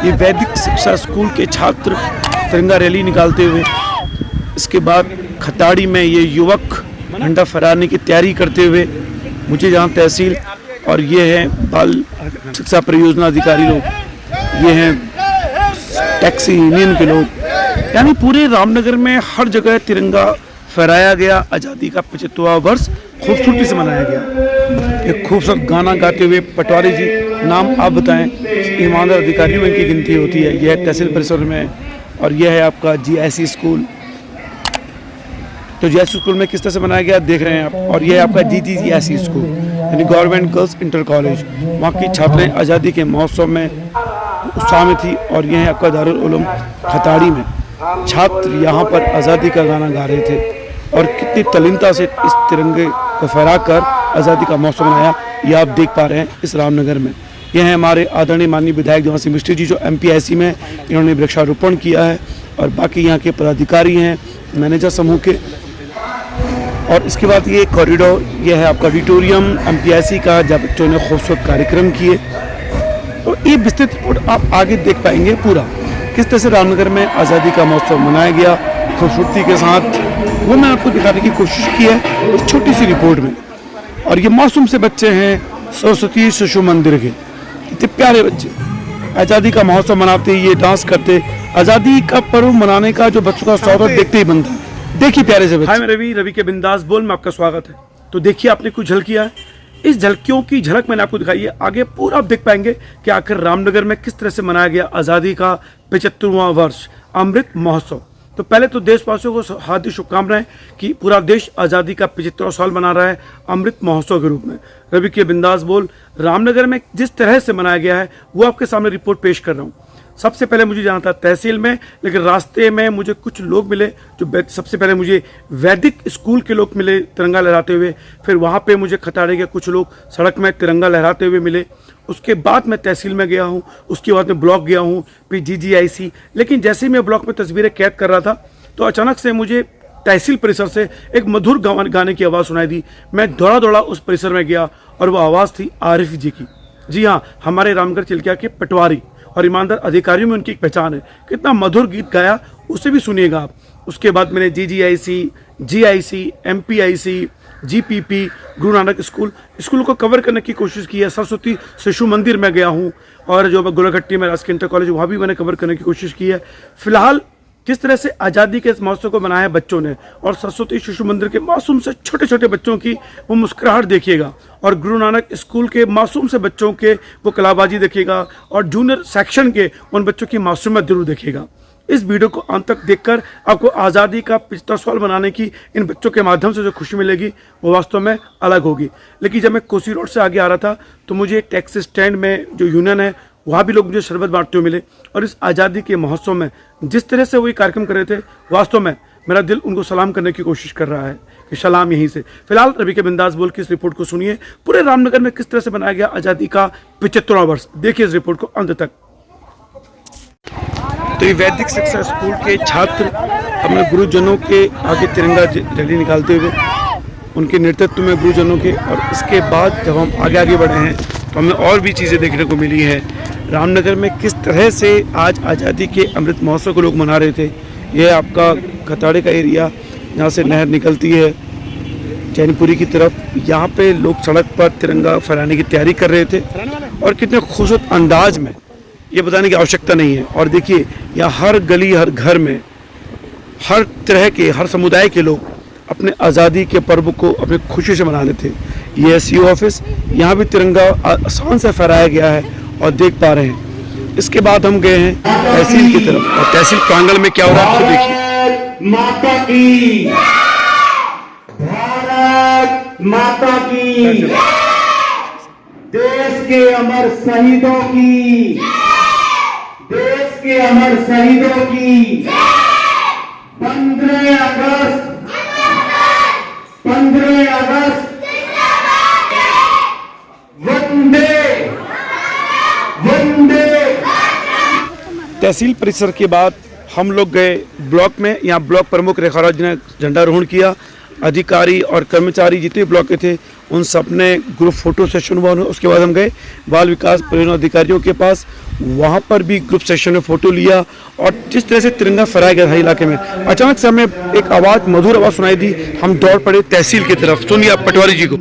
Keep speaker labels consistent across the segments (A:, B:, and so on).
A: ये वैदिक शिक्षा स्कूल के छात्र तिरंगा रैली निकालते हुए, इसके बाद खताड़ी में ये युवक झंडा फहराने की तैयारी करते हुए मुझे जहाँ तहसील और ये हैं बाल शिक्षा परियोजना अधिकारी लोग, ये हैं टैक्सी यूनियन के लोग, यानी पूरे रामनगर में हर जगह तिरंगा फहराया गया। आज़ादी का 75वां वर्ष खूबसूरती से मनाया गया। एक खूबसूरत गाना गाते हुए पटवारी जी, नाम आप बताएं, ईमानदार अधिकारियों में इनकी गिनती होती है। यह है तहसील परिसर में और यह है आपका GIC स्कूल। तो GIC स्कूल में किस तरह से मनाया गया देख रहे हैं आप। और यह है आपका GGIC स्कूल यानी गवर्नमेंट गर्ल्स इंटर कॉलेज। वहाँ की छात्राएं आज़ादी के महोत्सव में उत्साह में थी। और यह है आपका दारुल उलूम खताड़ी में छात्र यहाँ पर आज़ादी का गाना गा रहे थे और कितनी तल्लीनता से इस तिरंगे को फहरा कर आज़ादी का महोत्सव मनाया, ये आप देख पा रहे हैं इस रामनगर में। यह है हमारे आदरणीय माननीय विधायक देवांशी मिश्री जी, जो MPIC में इन्होंने वृक्षारोपण किया है, और बाकी यहाँ के पदाधिकारी हैं मैनेजर समूह के। और इसके बाद ये कॉरिडोर, यह है आपका ऑडिटोरियम MPIC का, जब बच्चों ने खूबसूरत कार्यक्रम किए। तो ये विस्तृत रिपोर्ट आप आगे देख पाएंगे पूरा किस तरह से रामनगर में आज़ादी का महोत्सव मनाया गया खूबसूरती के साथ, वो मैं आपको दिखाने की कोशिश की है इस छोटी सी रिपोर्ट में। और ये मासूम से बच्चे हैं सरस्वती शिशु मंदिर के, इतने प्यारे बच्चे आज़ादी का महोत्सव मनाते, ये डांस करते। आज़ादी का पर्व मनाने का जो बच्चों का स्वागत देखते ही बनता है। देखिए प्यारे से बच्चे। हाय, मैं रवि के बिंदास बोल में आपका स्वागत है। तो देखिए आपने कुछ झलकियां, इस झलकियों की झलक मैंने आपको दिखाई है। आगे पूरा आप देख पाएंगे कि आखिर रामनगर में किस तरह से मनाया गया आज़ादी का 75वां वर्ष अमृत महोत्सव। तो पहले तो देशवासियों को हार्दिक शुभकामनाएं कि पूरा देश आज़ादी का 75वां साल मना रहा है अमृत महोत्सव के रूप में। रवि के बिंदास बोल रामनगर में जिस तरह से मनाया गया है वो आपके सामने रिपोर्ट पेश कर रहा हूँ। सबसे पहले मुझे जाना था तहसील में, लेकिन रास्ते में मुझे कुछ लोग मिले जो सबसे पहले मुझे वैदिक स्कूल के लोग मिले तिरंगा लहराते हुए। फिर वहाँ पे मुझे खताड़े के कुछ लोग सड़क में तिरंगा लहराते हुए मिले। उसके बाद मैं तहसील में गया हूँ, उसके बाद मैं ब्लॉक गया हूँ, फिर GGIC। लेकिन जैसे ही मैं ब्लॉक में तस्वीरें कैद कर रहा था तो अचानक से मुझे तहसील परिसर से एक मधुर गाने की आवाज़ सुनाई दी। मैं दौड़ा दौड़ा उस परिसर में गया और वो आवाज़ थी आरिफ जी की। जी हाँ, हमारे रामनगर चिल्किया के पटवारी और ईमानदार अधिकारियों में उनकी एक पहचान है। कितना मधुर गीत गाया, उसे भी सुनिएगा आप। उसके बाद मैंने GGIC, GIC, MPIC, GPP, Guru Nanak school को कवर करने की कोशिश की है। सरस्वती शिशु मंदिर में गया हूँ और जो गोलाघट्टी में राजकीय इंटर कॉलेज, वहाँ भी मैंने कवर करने की कोशिश की है। फिलहाल किस तरह से आज़ादी के इस महोत्सव को मनाया बच्चों ने, और सरस्वती शिशु मंदिर के मासूम से छोटे छोटे बच्चों की वो मुस्कुराहट देखिएगा, और गुरु नानक स्कूल के मासूम से बच्चों के वो कलाबाजी देखिएगा, और जूनियर सेक्शन के उन बच्चों की मासूमियत जरूर देखिएगा। इस वीडियो को अंत तक देखकर आपको आज़ादी का 75वां साल मनाने की इन बच्चों के माध्यम से जो खुशी मिलेगी वो वास्तव में अलग होगी। लेकिन जब मैं कोसी रोड से आगे आ रहा था तो मुझे टैक्सी स्टैंड में जो यूनियन है वहाँ भी लोग मुझे शरबत बांटते हुए मिले। और इस आज़ादी के महोत्सव में जिस तरह से वो ये कार्यक्रम कर रहे थे, वास्तव में मेरा दिल उनको सलाम करने की कोशिश कर रहा है कि सलाम यहीं से। फिलहाल रवि के बिंदास बोल की इस रिपोर्ट को सुनिए, पूरे रामनगर में किस तरह से बनाया गया आज़ादी का 75वां वर्ष। देखिए इस रिपोर्ट को अंत तक। तो ये वैदिक शिक्षा स्कूल के छात्र अपने गुरुजनों के आगे तिरंगा रैली निकालते हुए, उनके नेतृत्व में गुरुजनों के। और इसके बाद जब हम आगे आगे बढ़े हैं तो हमें और भी चीज़ें देखने को मिली है रामनगर में किस तरह से आज आज़ादी के अमृत महोत्सव को लोग मना रहे थे। यह आपका खताड़े का एरिया, जहाँ से नहर निकलती है चैनपुरी की तरफ। यहाँ पे लोग सड़क पर तिरंगा फहराने की तैयारी कर रहे थे और कितने खूबसूरत अंदाज में, ये बताने की आवश्यकता नहीं है। और देखिए यहाँ हर गली हर घर में हर तरह के हर समुदाय के लोग अपने आज़ादी के पर्व को अपने खुशी से मना लेते हैं। ये SCO ऑफिस, यहाँ भी तिरंगा आसान से फहराया गया है और देख पा रहे हैं। इसके बाद हम गए हैं तहसील की तरफ, और तहसील प्रांगण में क्या हो रहा है आपको देखिए।
B: माता की, भारत माता की, देश के अमर शहीदों की, देश के अमर शहीदों की 15 अगस्त वंदे वंदे।
A: तहसील परिसर के बाद हम लोग गए ब्लॉक में। यहाँ ब्लॉक प्रमुख रेखाराज जी ने झंडारोहण किया। अधिकारी और कर्मचारी जितने ब्लॉक के थे उन सब ने ग्रुप फोटो सेशन हुआ। उसके बाद हम गए बाल विकास परियोजना अधिकारियों के पास, वहाँ पर भी ग्रुप सेशन में फ़ोटो लिया। और जिस तरह से तिरंगा फहराया गया था इलाके में, अचानक से हमें एक आवाज़, मधुर आवाज़ सुनाई दी। हम दौड़ पड़े तहसील की तरफ। सुनिए आप पटवारी जी को।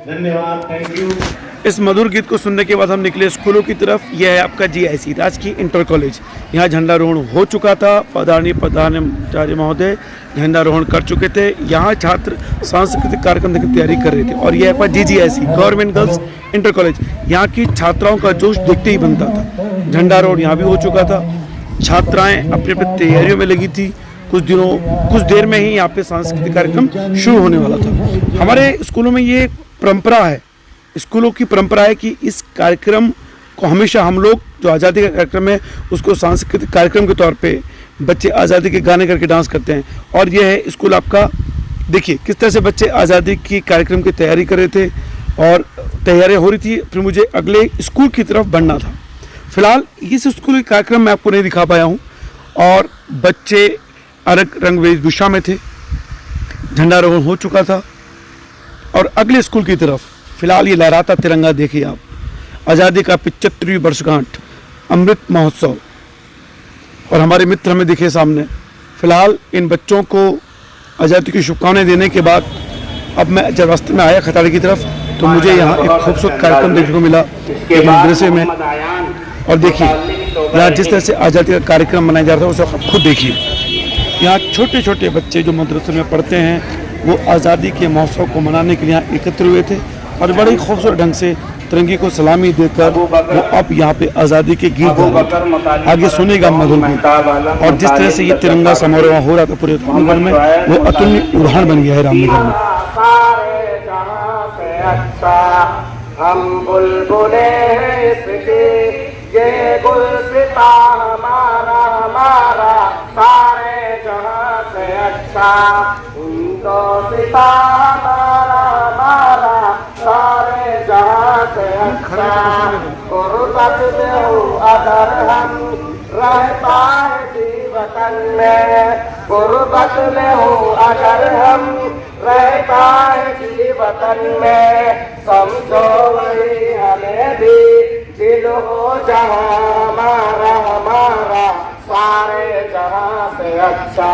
B: धन्यवाद, थैंक यू।
A: इस मधुर गीत को सुनने के बाद हम निकले स्कूलों की तरफ। यह है आपका जीआईसी, राजकीय इंटर कॉलेज। यहाँ झंडारोहण हो चुका था। प्रधानाचार्य महोदय झंडारोहण कर चुके थे। यहाँ छात्र सांस्कृतिक कार्यक्रम की तैयारी कर रहे थे। और यह आपका GGIC, government girls inter college. यहाँ की छात्राओं का जोश देखते ही बनता था। झंडारोहण यहाँ भी हो चुका था। छात्राएँ अपनी अपनी तैयारियों में लगी थी। कुछ देर में ही यहाँ पे सांस्कृतिक कार्यक्रम शुरू होने वाला था। हमारे स्कूलों में ये परंपरा है, स्कूलों की परंपरा है कि इस कार्यक्रम को हमेशा हम लोग, जो आज़ादी का कार्यक्रम है, उसको सांस्कृतिक कार्यक्रम के तौर पे बच्चे आज़ादी के गाने करके डांस करते हैं। और यह है स्कूल आपका। देखिए किस तरह से बच्चे आज़ादी की कार्यक्रम की तैयारी कर रहे थे और तैयारियां हो रही थी। फिर मुझे अगले स्कूल की तरफ बढ़ना था। फिलहाल इस स्कूल के कार्यक्रम मैं आपको नहीं दिखा पाया हूँ। और बच्चे अलग रंग वेशभूषा में थे। झंडारोहण हो चुका था। और अगले स्कूल की तरफ फिलहाल ये लहराता तिरंगा देखिए आप। आज़ादी का 75वीं वर्षगांठ, अमृत महोत्सव। और हमारे मित्र हमें दिखे सामने। फिलहाल इन बच्चों को आज़ादी की शुभकामनाएं देने के बाद अब मैं जब रास्ते में आया खताड़ी की तरफ, तो मुझे यहाँ एक खूबसूरत कार्यक्रम देखने को मिला एक मदरसे में। और देखिए यहाँ जिस तरह से आज़ादी का कार्यक्रम मनाया जा रहा था, उसे आप खुद देखिए। यहाँ छोटे छोटे बच्चे जो मदरसे में पढ़ते हैं, वो आज़ादी के महोत्सव को मनाने के लिए यहाँ एकत्र हुए थे। और बड़े ही खूबसूरत ढंग से तिरंगे को सलामी देकर वो अब यहाँ पे आज़ादी के गीत गा रहे थे। आगे सुनेगा मधुर गीत। और जिस तरह से ये तिरंगा समारोह हो रहा था पूरे रामनगर में, वो अतुल्य उदाहरण बन गया है रामनगर में।
C: हम बुलबुले इसके, ये गुलसिता हमारा हमारा, सारे जहां से अच्छा। हिंदोसिता हमारा हमारा, सारे जहां से अच्छा। गुर्बत में हो अगर हम, रह पाए जीवतन में। गुर्बत में हो अगर हम, रह पाए जीवतन में। समझो वही हमें भी दिल हो जहां हमारा हमारा, सारे जहां से अच्छा।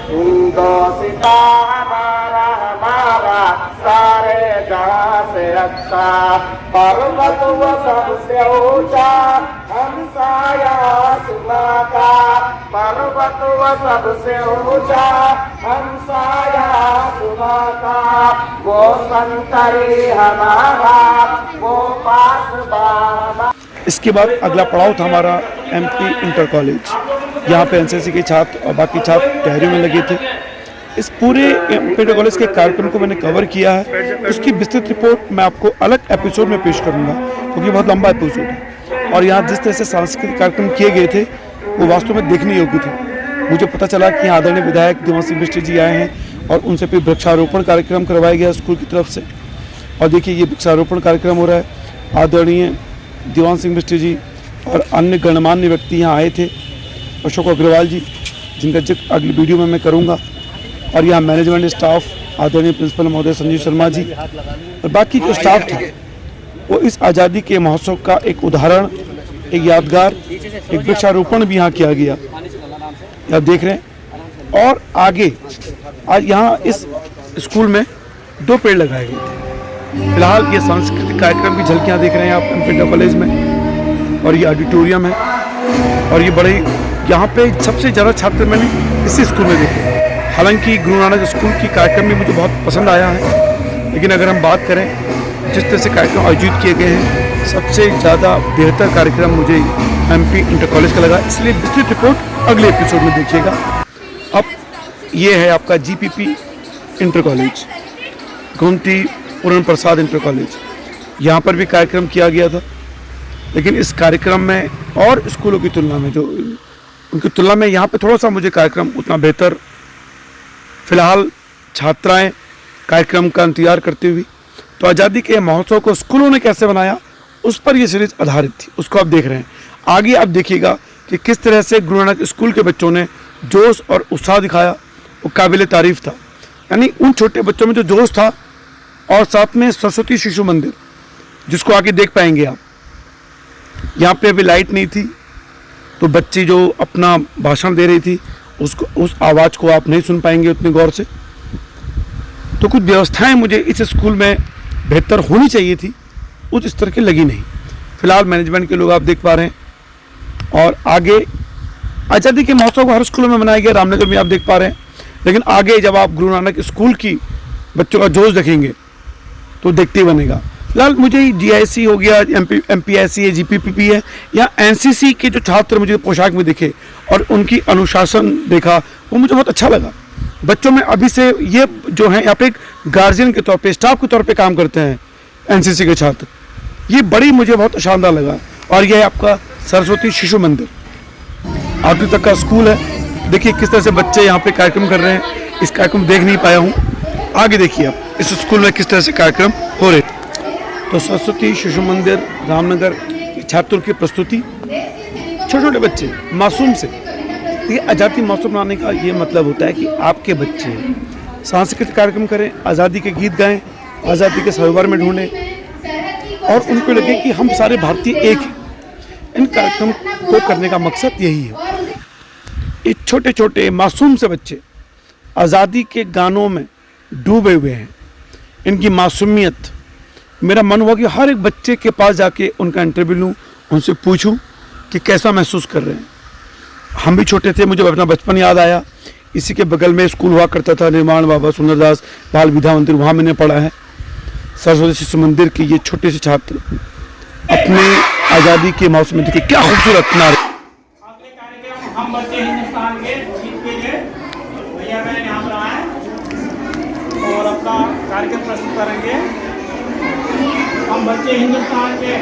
C: हिंदोसिता हमारा हमारा, सारे जहां से अच्छा। पर्वत वो सबसे ऊंचा, हम साया आसमां का। पर्वत वो सबसे ऊंचा, हम साया आसमां का। वो संतरी हमारा, वो पास बाबा।
A: इसके बाद अगला पड़ाव था हमारा एमपी इंटर कॉलेज। यहाँ पे एनसीसी के छात्र और बाकी छात्र तैयारी में लगे थे। इस पूरे एमपी इंटर कॉलेज के कार्यक्रम को मैंने कवर किया है। उसकी विस्तृत रिपोर्ट मैं आपको अलग एपिसोड में पेश करूँगा, क्योंकि बहुत लंबा एपिसोड है। और यहाँ जिस तरह से सांस्कृतिक कार्यक्रम किए गए थे, वो वास्तव में देखने योग्य थे। मुझे पता चला कि यहाँ आदरणीय विधायक दीवान सिंह बिष्ट जी आए हैं और उनसे फिर वृक्षारोपण कार्यक्रम करवाया गया स्कूल की तरफ से। और देखिए ये वृक्षारोपण कार्यक्रम हो रहा है। आदरणीय दीवान सिंह बिष्ट जी और अन्य गणमान्य व्यक्ति यहाँ आए थे। अशोक अग्रवाल जी, जिनका जिक्र अगली वीडियो में मैं करूँगा। और यहाँ मैनेजमेंट स्टाफ, आदरणीय प्रिंसिपल महोदय संजीव शर्मा जी और बाकी जो स्टाफ था, वो इस आज़ादी के महोत्सव का एक उदाहरण, एक यादगार, एक वृक्षारोपण भी यहाँ किया गया, आप देख रहे हैं। और आगे आज यहाँ इस स्कूल में 2 पेड़ लगाए गए थे। फिलहाल ये सांस्कृतिक कार्यक्रम की झलकियाँ देख रहे हैं आप एमपी इंटर कॉलेज में। और ये ऑडिटोरियम है। और ये बड़े, यहाँ पे सबसे ज़्यादा छात्र मैंने इसी स्कूल में देखे। हालांकि गुरु नानक स्कूल की कार्यक्रम भी मुझे बहुत पसंद आया है, लेकिन अगर हम बात करें जिस तरह से कार्यक्रम आयोजित किए गए हैं, सबसे ज़्यादा बेहतर कार्यक्रम मुझे एमपी इंटर कॉलेज का लगा। इसलिए विस्तृत रिपोर्ट अगले एपिसोड में देखिएगा। अब ये है आपका जीपीपी इंटर कॉलेज, गोमती पूर्ण प्रसाद इंटर कॉलेज। यहाँ पर भी कार्यक्रम किया गया था। लेकिन इस कार्यक्रम में और स्कूलों की तुलना में, जो उनकी तुलना में यहाँ पे थोड़ा सा मुझे कार्यक्रम उतना बेहतर, फिलहाल छात्राएं कार्यक्रम का इंतजार करती हुई, तो आज़ादी के महोत्सव को स्कूलों ने कैसे बनाया उस पर ये सीरीज आधारित थी, उसको आप देख रहे हैं। आगे आप देखिएगा कि किस तरह से गुरु नानक स्कूल के बच्चों ने जोश और उत्साह दिखाया, वो काबिल तारीफ था। यानी उन छोटे बच्चों में जो जोश था, और साथ में सरस्वती शिशु मंदिर जिसको आगे देख पाएंगे आप। यहाँ पे अभी लाइट नहीं थी, तो बच्ची जो अपना भाषण दे रही थी उसको, उस आवाज़ को आप नहीं सुन पाएंगे उतनी गौर से। तो कुछ व्यवस्थाएं मुझे इस स्कूल में बेहतर होनी चाहिए थी, उस स्तर की लगी नहीं। फिलहाल मैनेजमेंट के लोग आप देख पा रहे हैं। और आगे आज़ादी के महोत्सव को हर स्कूलों में मनाया गया, रामनगर में आप देख पा रहे हैं। लेकिन आगे जब आप गुरु नानक स्कूल की बच्चों का जोश देखेंगे तो देखते ही बनेगा। फिलहाल मुझे GIC हो गया, MPSC है, GPPP है, या NCC के जो छात्र मुझे पोशाक में दिखे और उनकी अनुशासन देखा, वो मुझे बहुत अच्छा लगा। बच्चों में अभी से ये जो हैं यहाँ पे एक गार्जियन के तौर पे, स्टाफ के तौर पे काम करते हैं NCC के छात्र, ये बड़ी मुझे बहुत शानदार लगा। और ये है आपका सरस्वती शिशु मंदिर, 8वीं तक का स्कूल है। देखिए किस तरह से बच्चे यहाँ पे कार्यक्रम कर रहे हैं। इस कार्यक्रम देख नहीं पाया हूँ, आगे देखिए आप इस स्कूल में किस तरह से कार्यक्रम हो रहे। तो सरस्वती शिशु मंदिर रामनगर छात्रों की प्रस्तुति, छोटे छोटे बच्चे मासूम से। ये आज़ादी महोत्सव मनाने का ये मतलब होता है कि आपके बच्चे सांस्कृतिक कार्यक्रम करें, आज़ादी के गीत गाएं, आज़ादी के सरोवर में ढूंढें, और उनको लगे कि हम सारे भारतीय एक हैं। इन कार्यक्रम को करने का मकसद यही है। ये छोटे छोटे मासूम से बच्चे आज़ादी के गानों में डूबे हुए हैं। इनकी मासूमियत, मेरा मन हुआ कि हर एक बच्चे के पास जाके उनका इंटरव्यू लूँ, उनसे पूछूं कि कैसा महसूस कर रहे हैं। हम भी छोटे थे, मुझे अपना बचपन याद आया। इसी के बगल में स्कूल हुआ करता था, निर्माण बाबा सुंदरदास बाल विद्या मंदिर, वहाँ मैंने पढ़ा है। सरस्वती शिशु मंदिर के ये छोटे से छात्र अपने आज़ादी के मौसम में देखिए क्या खूबसूरत नारे।
D: हम बच्चे हिंदुस्तान के जीत के लिए भैया मैं यहाँ पर आए और अपना कार्यक्रम प्रस्तुत करेंगे। हम बच्चे हिंदुस्तान के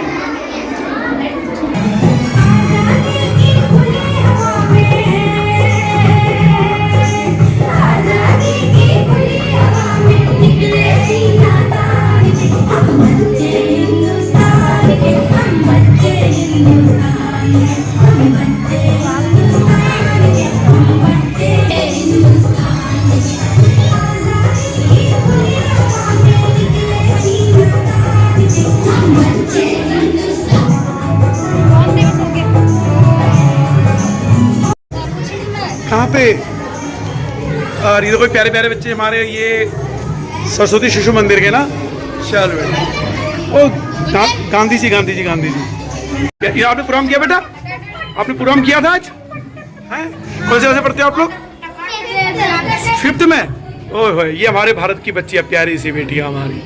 A: कहाँ पे, और ये तो कोई प्यारे प्यारे बच्चे हमारे, ये सरस्वती शिशु मंदिर के ना। चलो ओ गांधी जी, गांधी जी, गांधी जी, ये आपने प्रोग्राम किया बेटा? आपने प्रोग्राम किया था आज? हैं? कौन से पढ़ते हो आप लोग? 5th में? ओह ये हमारे भारत की बच्ची है, प्यारी सी बेटी है हमारी।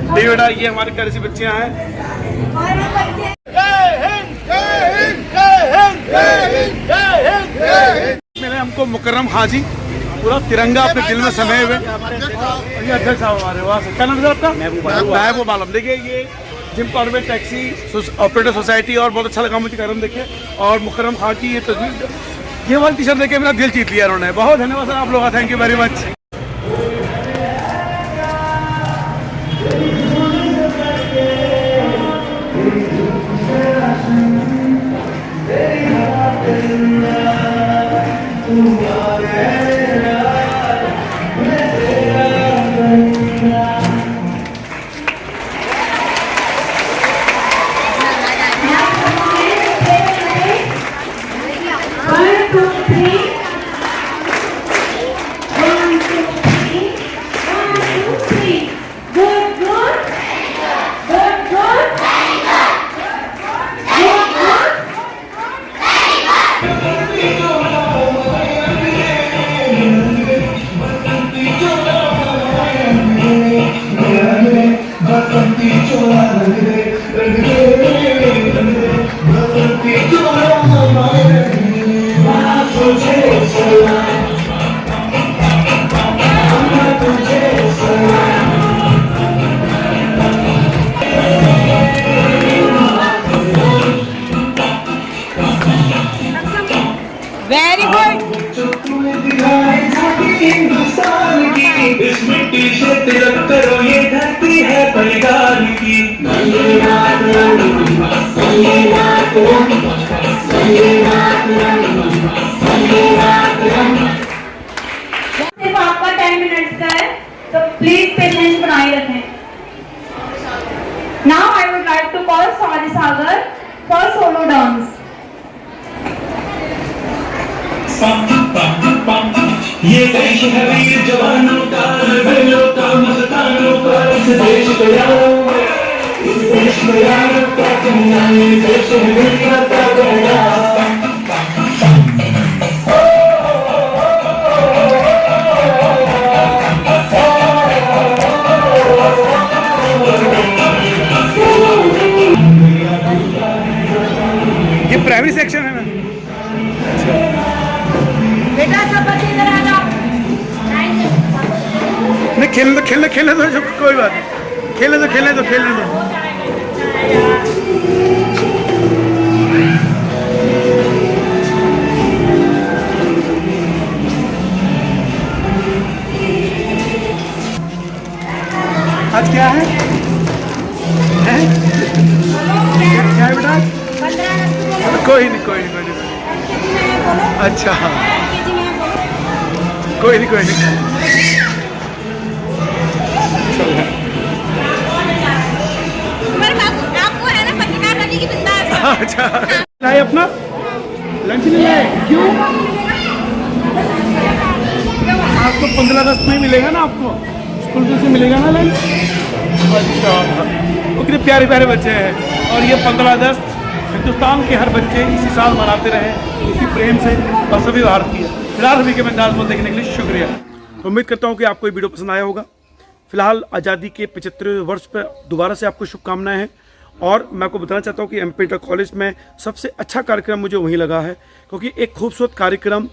A: देखिए बेटा, ये हमारी प्यारी सी बच्चियां हैं। मेरे हमको मुकर्रम हाजी पूरा तिरंगा अपने दिल में समाये हुए, ये अध्यक्ष साहब हमारे। वहाँ से क्या नाम है आपका? महबूब आलम। देखिए ये Jim Corbett taxi operator society, और बहुत अच्छा लगा मुझे कार्यक्रम देखे। और मुकर्रम खां की ये तस्वीर, ये वाली टी शर्ट देखे मेरा दिल जीत लिया उन्होंने। बहुत धन्यवाद सर आप लोगों का, thank you very much.
E: Very good.
F: इस मिट्टी से तिलक करो, ये धरती है बलिदान की।
E: सिर्फ आपका 10 मिनट्स का है, तो प्लीज पेशेंस बनाए रखें। Now I would like to call sorry Sagar for solo dance.
F: ये देश है वीर जवानों का, रणबीरों का, मस्तानों का। इस देश को यारों में, इस देश को यारों का कहना, ये देश है वीर का कहना।
A: ये प्राइमरी सेक्शन है ना?
E: बेटा सब बच्चे इधर आ जाओ।
A: नहीं, खेलने दो, जो कोई बात नहीं, खेलने दो। आज क्या है? क्या है बेटा?
E: 15 अगस्त को
A: कोई नहीं। अच्छा, कोई नहीं।
E: आपको है ना पत्रकार बनने की बिंदास।
A: अच्छा, लाए अपना लंच नहीं लाए? क्यों? आपको 15 अगस्त में मिलेगा ना, आपको स्कूल से मिलेगा ना लंच। अच्छा, वो कितने प्यारे प्यारे बच्चे हैं। और ये 15 अगस्त हिंदुस्तान के हर बच्चे इसी साल मनाते रहे, इसी प्रेम से, और सभी भारतीय। फिलहाल सभी के मैं अंदाज बोल देखने के लिए शुक्रिया। उम्मीद करता हूँ कि आपको ये वीडियो पसंद आया होगा। फिलहाल आज़ादी के 75वें वर्ष पर दोबारा से आपको शुभकामनाएं हैं। और मैं आपको बताना चाहता हूँ कि एमपी इंटर कॉलेज में सबसे अच्छा कार्यक्रम मुझे वहीं लगा है, क्योंकि एक खूबसूरत कार्यक्रम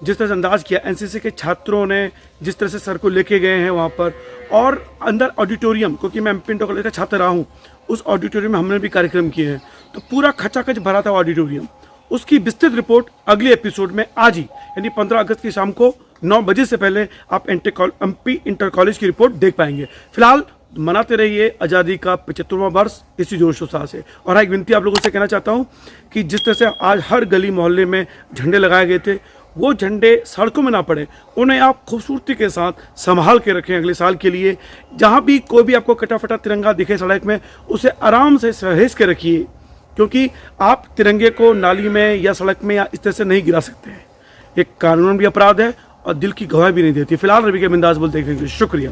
A: जिस तरह से अंदाज किया एनसीसी के छात्रों ने, जिस तरह से सर को लेके गए हैं वहाँ पर, और अंदर ऑडिटोरियम, क्योंकि मैं एमपी इंटर कॉलेज का छात्र रहा हूँ, उस ऑडिटोरियम में हमने भी कार्यक्रम किए हैं, तो पूरा खचाखच भरा था ऑडिटोरियम। उसकी विस्तृत रिपोर्ट अगले एपिसोड में आज ही, यानी 15 अगस्त की शाम को 9 बजे से पहले आप एमपी इंटर कॉलेज की रिपोर्ट देख पाएंगे। फिलहाल मनाते रहिए आज़ादी का 75वां वर्ष इसी जोश उत्साह से। और एक विनती आप लोगों से कहना चाहता हूँ कि जिस तरह से आज हर गली मोहल्ले में झंडे लगाए गए थे, वो झंडे सड़कों में ना पड़े, उन्हें आप खूबसूरती के साथ संभाल के रखें अगले साल के लिए। जहाँ भी कोई भी आपको कटा फटा तिरंगा दिखे सड़क में, उसे आराम से सहेज के रखिए, क्योंकि आप तिरंगे को नाली में या सड़क में या इस तरह से नहीं गिरा सकते हैं। एक कानून भी अपराध है और दिल की गवाही भी नहीं देती। फिलहाल रवि के बिंदास बोल देखने के लिए शुक्रिया।